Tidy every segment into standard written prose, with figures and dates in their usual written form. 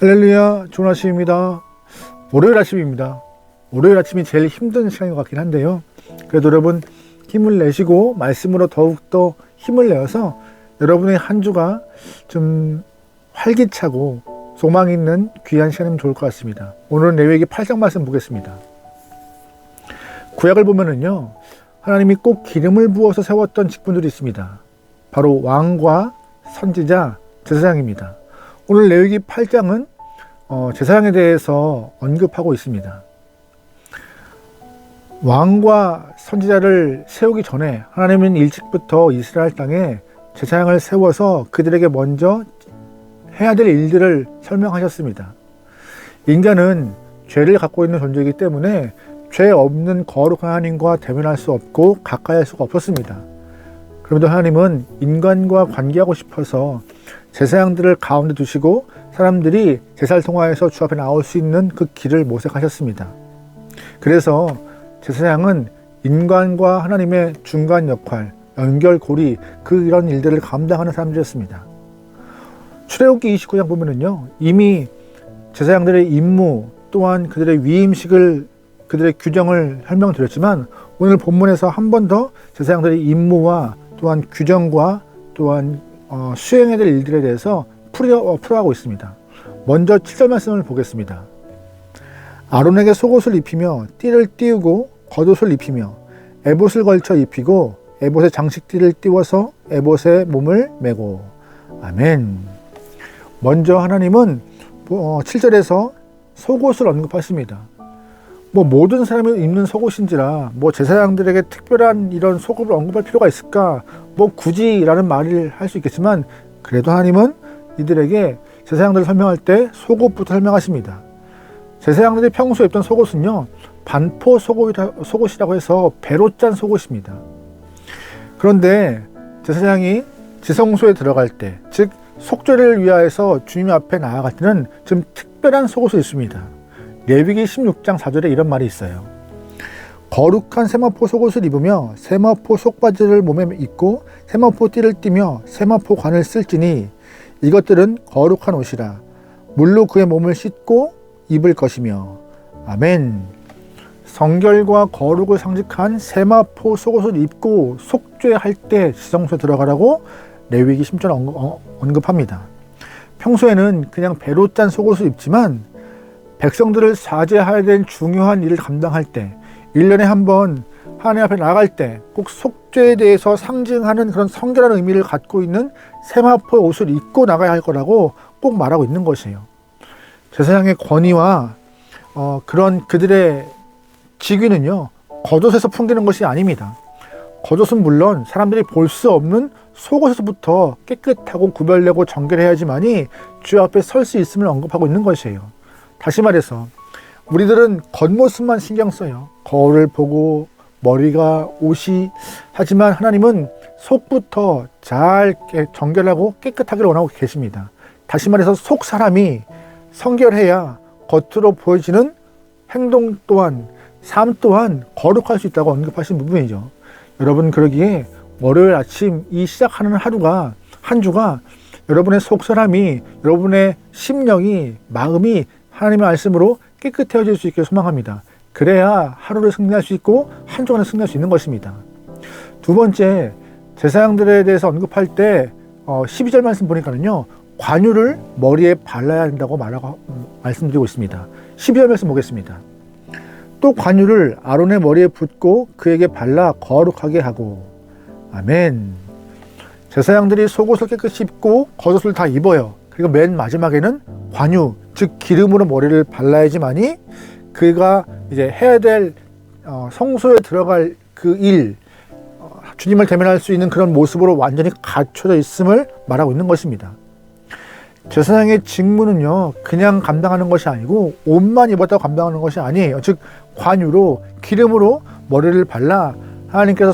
할렐루야, 좋은 아침입니다. 월요일 아침입니다. 월요일 아침이 제일 힘든 시간인 것 같긴 한데요. 그래도 여러분 힘을 내시고 말씀으로 더욱더 힘을 내어서 여러분의 한 주가 좀 활기차고 소망 있는 귀한 시간이면 좋을 것 같습니다. 오늘은 레위기 8장 말씀 보겠습니다. 구약을 보면은요, 하나님이 꼭 기름을 부어서 세웠던 직분들이 있습니다. 바로 왕과 선지자, 제사장입니다. 오늘 레위기 8장은 제사장에 대해서 언급하고 있습니다. 왕과 선지자를 세우기 전에 하나님은 일찍부터 이스라엘 땅에 제사장을 세워서 그들에게 먼저 해야 될 일들을 설명하셨습니다. 인간은 죄를 갖고 있는 존재이기 때문에 죄 없는 거룩한 하나님과 대면할 수 없고 가까이 할 수가 없었습니다. 그럼에도 하나님은 인간과 관계하고 싶어서 제사장들을 가운데 두시고 사람들이 제사를 통하여서 주 앞에 나올 수 있는 그 길을 모색하셨습니다. 그래서 제사장은 인간과 하나님의 중간 역할, 연결고리, 이런 일들을 감당하는 사람들이었습니다. 출애굽기 29장 보면은요, 이미 제사장들의 임무 또한 그들의 위임식을, 그들의 규정을 설명드렸지만 오늘 본문에서 한 번 더 제사장들의 임무와 또한 규정과 또한 수행해야 될 일들에 대해서 풀어가고 있습니다. 먼저 7절 말씀을 보겠습니다. 아론에게 속옷을 입히며 띠를 띄우고 겉옷을 입히며 에봇을 걸쳐 입히고 에봇에 장식띠를 띄워서 에봇에 몸을 메고. 아멘. 먼저 하나님은 7절에서 속옷을 언급하십니다. 모든 사람이 입는 속옷인지라 제사장들에게 특별한 이런 속옷을 언급할 필요가 있을까? 굳이라는 말을 할 수 있겠지만 그래도 하나님은 이들에게 제사장들을 설명할 때 속옷부터 설명하십니다. 제사장들이 평소에 입던 속옷은요, 반포 속옷이라고 해서 배로 짠 속옷입니다. 그런데 제사장이 지성소에 들어갈 때, 즉 속죄를 위하여서 주님 앞에 나아갈 때는 좀 특별한 속옷을 입습니다. 레위기 16장 4절에 이런 말이 있어요. 거룩한 세마포 속옷을 입으며 세마포 속바지를 몸에 입고 세마포 띠를 띠며 세마포 관을 쓸지니 이것들은 거룩한 옷이라. 물로 그의 몸을 씻고 입을 것이며. 아멘. 성결과 거룩을 상징한 세마포 속옷을 입고 속죄할 때 지성소에 들어가라고 레위기 10절 언급합니다. 평소에는 그냥 배로 짠 속옷을 입지만 백성들을 사죄해야 될 중요한 일을 감당할 때, 1년에 한 번 하나님 앞에 나갈 때 꼭 속죄에 대해서 상징하는 그런 성결한 의미를 갖고 있는 세마포 옷을 입고 나가야 할 거라고 꼭 말하고 있는 것이에요. 제사장의 권위와 그런 그들의 직위는요, 겉옷에서 풍기는 것이 아닙니다. 겉옷은 물론 사람들이 볼 수 없는 속옷에서부터 깨끗하고 구별되고 정결해야지만이 주 앞에 설 수 있음을 언급하고 있는 것이에요. 다시 말해서 우리들은 겉모습만 신경 써요. 거울을 보고 머리가 옷이. 하지만 하나님은 속부터 잘 정결하고 깨끗하기를 원하고 계십니다. 다시 말해서 속 사람이 성결해야 겉으로 보여지는 행동 또한, 삶 또한 거룩할 수 있다고 언급하신 부분이죠. 여러분, 그러기에 월요일 아침 이 시작하는 하루가, 한 주가 여러분의 속 사람이, 여러분의 심령이, 마음이 하나님의 말씀으로 깨끗해질 수 있게 소망합니다. 그래야 하루를 승리할 수 있고 한 주간을 승리할 수 있는 것입니다. 두 번째, 제사장들에 대해서 언급할 때 12절 말씀 보니까는요, 관유를 머리에 발라야 한다고 말씀드리고 있습니다. 12절 말씀 보겠습니다. 또 관유를 아론의 머리에 붓고 그에게 발라 거룩하게 하고. 아멘. 제사장들이 속옷을 깨끗이 입고 겉옷을 다 입어요. 그리고 맨 마지막에는 관유, 즉 기름으로 머리를 발라야지만이 그가 이제 해야 될 성소에 들어갈 그 일, 주님을 대면할 수 있는 그런 모습으로 완전히 갖춰져 있음을 말하고 있는 것입니다. 제사장의 직무는요, 그냥 감당하는 것이 아니고 옷만 입었다고 감당하는 것이 아니에요. 즉 관유로, 기름으로 머리를 발라 하나님께서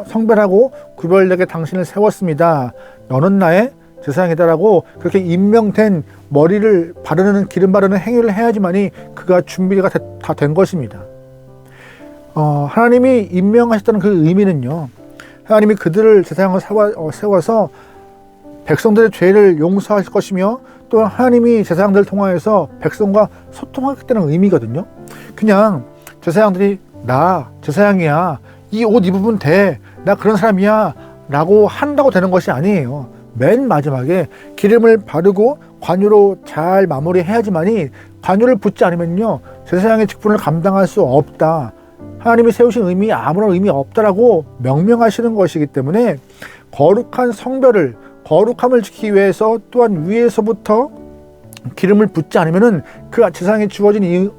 성별하고 구별되게 당신을 세웠습니다. 너는 나의 제사장이다라고 그렇게 임명된 머리를 바르는, 기름 바르는 행위를 해야지만이 그가 준비가 다 된 것입니다. 하나님이 임명하셨다는 그 의미는요, 하나님이 그들을 제사장으로 세워서 백성들의 죄를 용서하실 것이며 또 하나님이 제사장들을 통하여서 백성과 소통하겠다는 의미거든요. 그냥 제사장들이 나 제사장이야, 이 옷 입으면 돼, 나 그런 사람이야 라고 한다고 되는 것이 아니에요. 맨 마지막에 기름을 바르고 관유로 잘 마무리해야지만이, 관유를 붓지 않으면요 제사장의 직분을 감당할 수 없다, 하나님이 세우신 의미 아무런 의미 없다라고 명명하시는 것이기 때문에 거룩한 성별을, 거룩함을 지키기 위해서 또한 위에서부터 기름을 붓지 않으면은 그 제사장에 주어진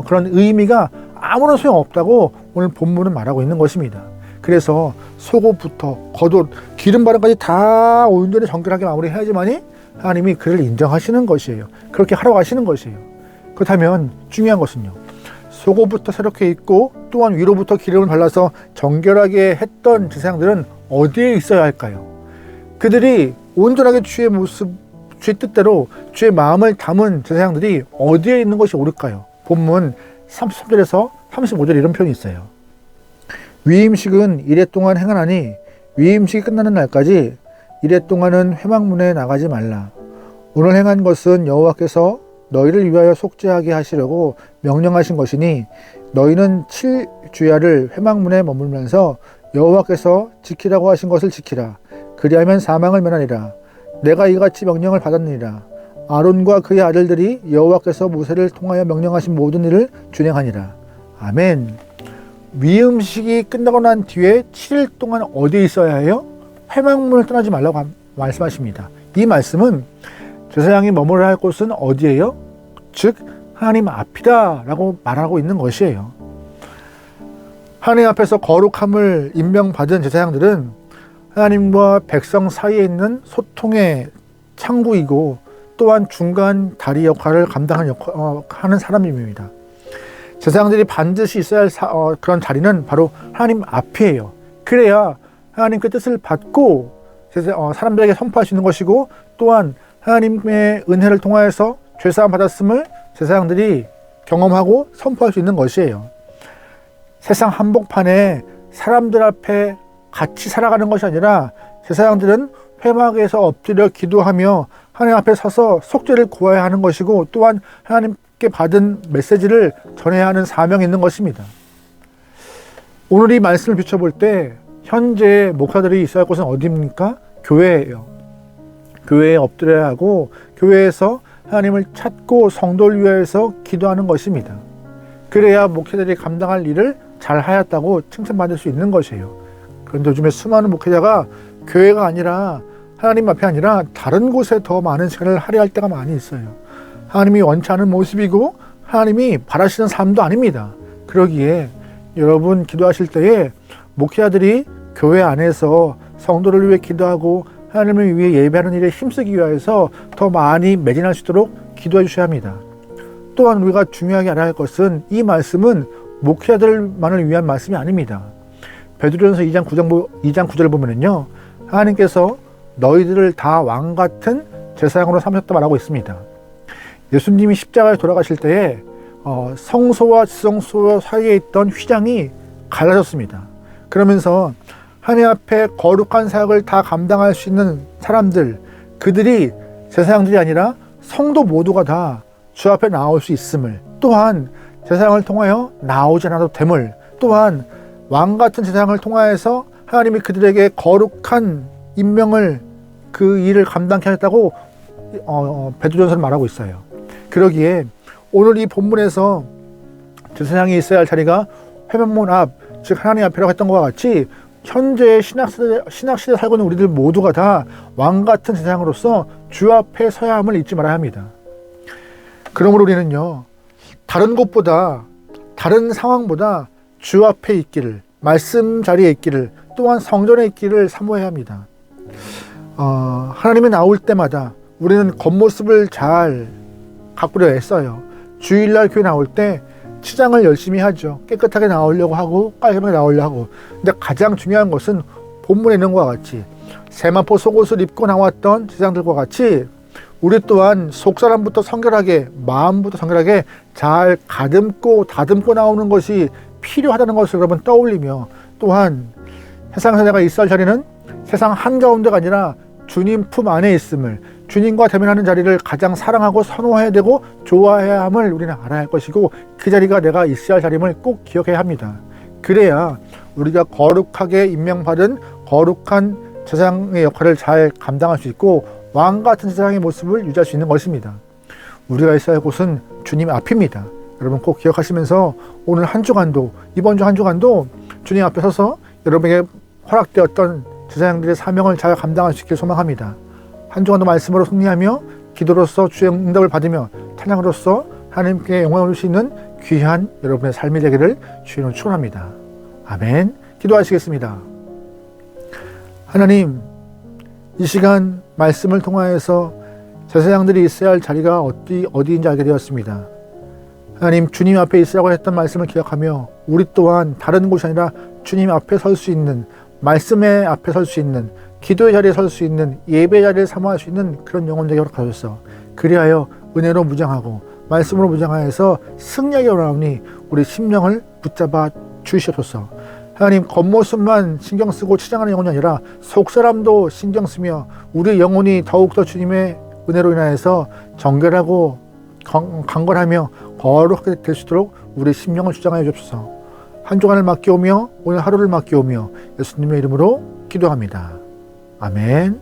그런 의미가 아무런 소용 없다고 오늘 본문은 말하고 있는 것입니다. 그래서 속옷부터 겉옷, 기름 바른까지 다 온전히 정결하게 마무리해야지만이 하나님이 그를 인정하시는 것이에요. 그렇게 하라고 하시는 것이에요. 그렇다면 중요한 것은요, 속옷부터 새롭게 입고 또한 위로부터 기름을 발라서 정결하게 했던 제사장들은 어디에 있어야 할까요? 그들이 온전하게 주의 모습, 주의 뜻대로 주의 마음을 담은 제사장들이 어디에 있는 것이 옳을까요? 본문 33절에서 35절에 이런 표현이 있어요. 위임식은 이래 동안 행하나니 위임식이 끝나는 날까지 이래 동안은 회막문에 나가지 말라. 오늘 행한 것은 여호와께서 너희를 위하여 속죄하게 하시려고 명령하신 것이니 너희는 7주야를 회막문에 머물면서 여호와께서 지키라고 하신 것을 지키라. 그리하면 사망을 면하리라. 내가 이같이 명령을 받았느니라. 아론과 그의 아들들이 여호와께서 모세를 통하여 명령하신 모든 일을 준행하니라. 아멘. 위음식이 끝나고 난 뒤에 7일 동안 어디에 있어야 해요? 회막문을 떠나지 말라고 말씀하십니다. 이 말씀은 제사장이 머물러야 할 곳은 어디예요? 즉 하나님 앞이다 라고 말하고 있는 것이에요. 하나님 앞에서 거룩함을 임명받은 제사장들은 하나님과 백성 사이에 있는 소통의 창구이고 또한 중간 다리 역할을 감당하는 하는 사람입니다. 제사장들이 반드시 있어야 할 그런 자리는 바로 하나님 앞이에요. 그래야 하나님의 뜻을 받고 사람들에게 선포할 수 있는 것이고, 또한 하나님의 은혜를 통하여서 죄사함 받았음을 제사장들이 경험하고 선포할 수 있는 것이에요. 세상 한복판에 사람들 앞에 같이 살아가는 것이 아니라 제사장들은 회막에서 엎드려 기도하며 하나님 앞에 서서 속죄를 구해야 하는 것이고, 또한 하나님께 받은 메시지를 전해야 하는 사명이 있는 것입니다. 오늘 이 말씀을 비춰볼 때 현재 목사들이 있어야 할 곳은 어디입니까? 교회예요. 교회에 엎드려야 하고 교회에서 하나님을 찾고 성도를 위해서 기도하는 것입니다. 그래야 목회자들이 감당할 일을 잘 하였다고 칭찬받을 수 있는 것이에요. 그런데 요즘에 수많은 목회자가 교회가 아니라, 하나님 앞이 아니라 다른 곳에 더 많은 시간을 할애할 때가 많이 있어요. 하나님이 원치 않은 모습이고 하나님이 바라시는 삶도 아닙니다. 그러기에 여러분 기도하실 때에 목회자들이 교회 안에서 성도를 위해 기도하고 하나님을 위해 예배하는 일에 힘쓰기 위해서 더 많이 매진할 수 있도록 기도해 주셔야 합니다. 또한 우리가 중요하게 알아야 할 것은 이 말씀은 목회자들만을 위한 말씀이 아닙니다. 베드로전서 2장 9절을 보면요, 하나님께서 너희들을 다 왕같은 제사장으로 삼으셨다 말하고 있습니다. 예수님이 십자가에 돌아가실 때에 성소와 지성소 사이에 있던 휘장이 갈라졌습니다. 그러면서 하나님 앞에 거룩한 사역을 다 감당할 수 있는 사람들, 그들이 제사장들이 아니라 성도 모두가 다 주 앞에 나올 수 있음을, 또한 제사장을 통하여 나오지 않아도 됨을, 또한 왕같은 제사장을 통하여서 하나님이 그들에게 거룩한 임명을, 그 일을 감당케 하셨다고 베드로전서는 말하고 있어요. 그러기에 오늘 이 본문에서 제사장이 있어야 할 자리가 회막문 앞, 즉 하나님 앞이라고 했던 것과 같이 현재 신학시대에 살고 있는 우리들 모두가 다 왕같은 제사장으로서 주 앞에 서야 함을 잊지 말아야 합니다. 그러므로 우리는요, 다른 곳보다, 다른 상황보다 주 앞에 있기를, 말씀 자리에 있기를, 또한 성전에 있기를 사모해야 합니다. 하나님이 나올 때마다 우리는 겉모습을 잘 가꾸려 애써요. 주일날 교회 나올 때 치장을 열심히 하죠. 깨끗하게 나오려고 하고 깔끔하게 나오려고 하고. 근데 가장 중요한 것은 본문에 있는 것과 같이 세마포 속옷을 입고 나왔던 제사장들과 같이 우리 또한 속사람부터 성결하게, 마음부터 성결하게 잘 다듬고 나오는 것이 필요하다는 것을 여러분 떠올리며, 또한 세상에서 내가 있어야 할 자리는 세상 한가운데가 아니라 주님 품 안에 있음을, 주님과 대면하는 자리를 가장 사랑하고 선호해야 되고 좋아해야 함을 우리는 알아야 할 것이고, 그 자리가 내가 있어야 할 자리임을 꼭 기억해야 합니다. 그래야 우리가 거룩하게 임명받은 거룩한 제사장의 역할을 잘 감당할 수 있고 왕 같은 제사장의 모습을 유지할 수 있는 것입니다. 우리가 있어야 할 곳은 주님 앞입니다. 여러분 꼭 기억하시면서 오늘 한 주간도, 이번 주 한 주간도 주님 앞에 서서 여러분에게 허락되었던 제사장들의 사명을 잘 감당할 수 있길 소망합니다. 한 주간도 말씀으로 승리하며 기도로서 주의 응답을 받으며 찬양으로서 하나님께 영광을 올 수 있는 귀한 여러분의 삶이 되기를 주님으로 축원합니다. 아멘. 기도하시겠습니다. 하나님, 이 시간 말씀을 통하여서 제사장들이 있어야 할 자리가 어디인지 알게 되었습니다. 하나님, 주님 앞에 있으라고 했던 말씀을 기억하며 우리 또한 다른 곳이 아니라 주님 앞에 설 수 있는, 말씀의 앞에 설 수 있는, 기도의 자리에 설 수 있는, 예배의 자리를 사모할 수 있는 그런 영혼 되게 허락하소서. 그리하여 은혜로 무장하고 말씀으로 무장하여서 승리하게 원하오니 우리 심령을 붙잡아 주시옵소서. 하나님, 겉모습만 신경 쓰고 치장하는 영혼이 아니라 속사람도 신경 쓰며 우리 영혼이 더욱더 주님의 은혜로 인하여서 정결하고 강건하며 거룩하게 될 수 있도록 우리 심령을 주장하여 주옵소서. 한 주간을 맡겨오며 오늘 하루를 맡겨오며 예수님의 이름으로 기도합니다. 아멘.